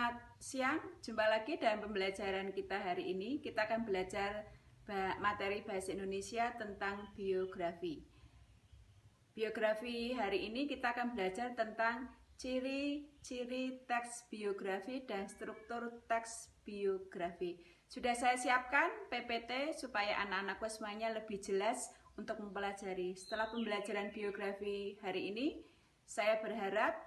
Selamat siang, jumpa lagi dalam pembelajaran kita hari ini. Kita akan belajar materi Bahasa Indonesia tentang biografi. Biografi hari ini kita akan belajar tentang ciri-ciri teks biografi dan struktur teks biografi. Sudah saya siapkan PPT supaya anak-anakku semuanya lebih jelas untuk mempelajari. Setelah pembelajaran biografi hari ini, saya berharap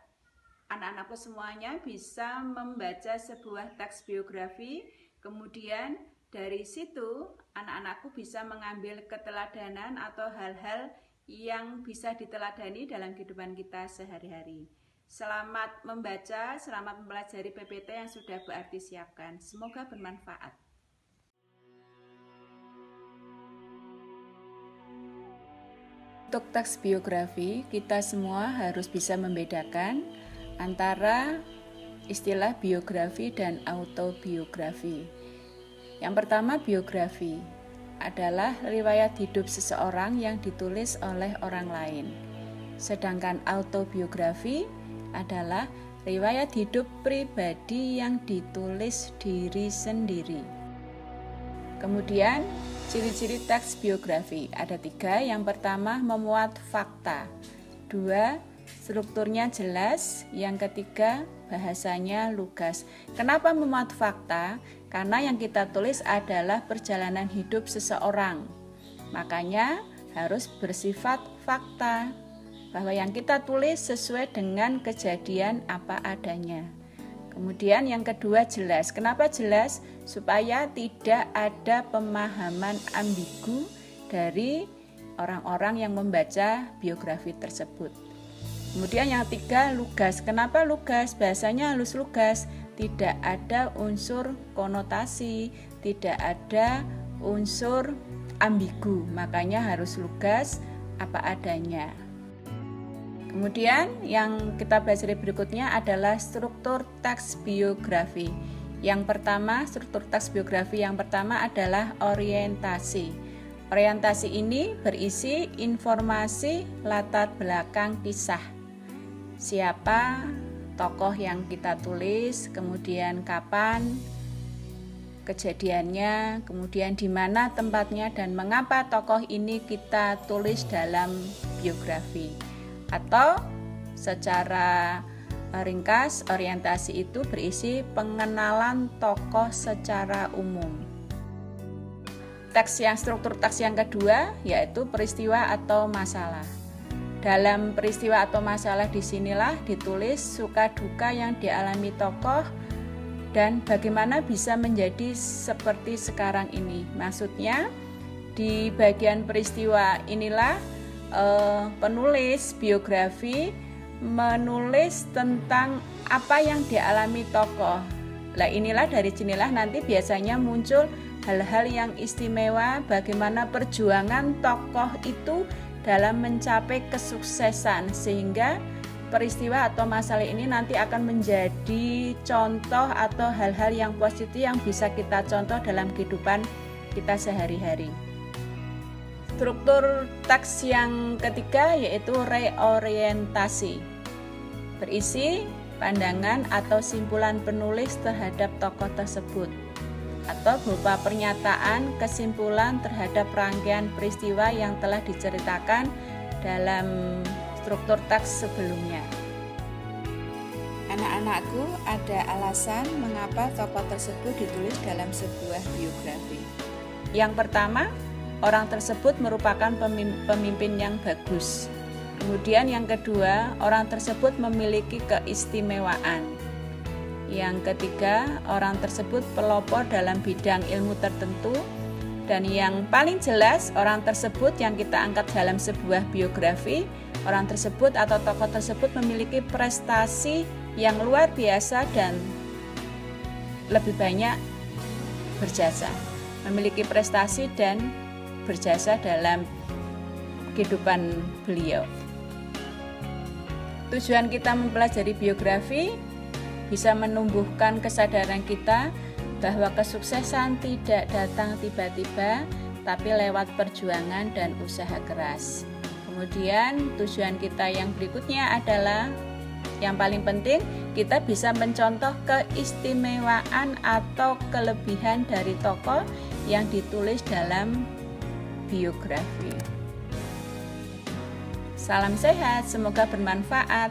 anak-anakku semuanya bisa membaca sebuah teks biografi, kemudian dari situ anak-anakku bisa mengambil keteladanan atau hal-hal yang bisa diteladani dalam kehidupan kita sehari-hari. Selamat membaca, selamat mempelajari PPT yang sudah Bu Arti siapkan. Semoga bermanfaat. Untuk teks biografi, kita semua harus bisa membedakan antara istilah biografi dan autobiografi. Yang pertama, biografi adalah riwayat hidup seseorang yang ditulis oleh orang lain. Sedangkan autobiografi adalah riwayat hidup pribadi yang ditulis diri sendiri. Kemudian, ciri-ciri teks biografi ada 3. Yang pertama, memuat fakta. 2, strukturnya jelas. Yang ketiga, bahasanya lugas. Kenapa memuat fakta? Karena yang kita tulis adalah perjalanan hidup seseorang. Makanya harus bersifat fakta, bahwa yang kita tulis sesuai dengan kejadian apa adanya. Kemudian yang kedua, jelas. Kenapa jelas? Supaya tidak ada pemahaman ambigu dari orang-orang yang membaca biografi tersebut. Kemudian yang 3, lugas. Kenapa lugas? Bahasanya halus lugas, tidak ada unsur konotasi, tidak ada unsur ambigu, makanya harus lugas apa adanya. Kemudian yang kita pelajari berikutnya adalah struktur teks biografi. Yang pertama, struktur teks biografi yang pertama adalah orientasi. Orientasi ini berisi informasi latar belakang kisah. Siapa tokoh yang kita tulis, kemudian kapan kejadiannya, kemudian di mana tempatnya dan mengapa tokoh ini kita tulis dalam biografi. Atau secara ringkas, orientasi itu berisi pengenalan tokoh secara umum. Struktur teks yang kedua yaitu peristiwa atau masalah. Dalam peristiwa atau masalah disinilah ditulis suka duka yang dialami tokoh dan bagaimana bisa menjadi seperti sekarang ini. Maksudnya di bagian peristiwa inilah penulis biografi menulis tentang apa yang dialami tokoh. Nah, inilah dari sinilah nanti biasanya muncul hal-hal yang istimewa, bagaimana perjuangan tokoh itu dalam mencapai kesuksesan, sehingga peristiwa atau masalah ini nanti akan menjadi contoh atau hal-hal yang positif yang bisa kita contoh dalam kehidupan kita sehari-hari. Struktur teks yang ketiga yaitu reorientasi. Berisi pandangan atau simpulan penulis terhadap tokoh tersebut atau berupa pernyataan, kesimpulan terhadap rangkaian peristiwa yang telah diceritakan dalam struktur teks sebelumnya. Anak-anakku, ada alasan mengapa tokoh tersebut ditulis dalam sebuah biografi. Yang pertama, orang tersebut merupakan pemimpin yang bagus. Kemudian yang kedua, orang tersebut memiliki keistimewaan. Yang ketiga, orang tersebut pelopor dalam bidang ilmu tertentu. Dan yang paling jelas, orang tersebut yang kita angkat dalam sebuah biografi, orang tersebut atau tokoh tersebut memiliki prestasi yang luar biasa dan lebih banyak berjasa. Memiliki prestasi dan berjasa dalam kehidupan beliau. Tujuan kita mempelajari biografi bisa menumbuhkan kesadaran kita bahwa kesuksesan tidak datang tiba-tiba, tapi lewat perjuangan dan usaha keras. Kemudian tujuan kita yang berikutnya adalah Yang paling penting, kita bisa mencontoh keistimewaan atau kelebihan dari tokoh yang ditulis dalam biografi. Salam sehat, semoga bermanfaat.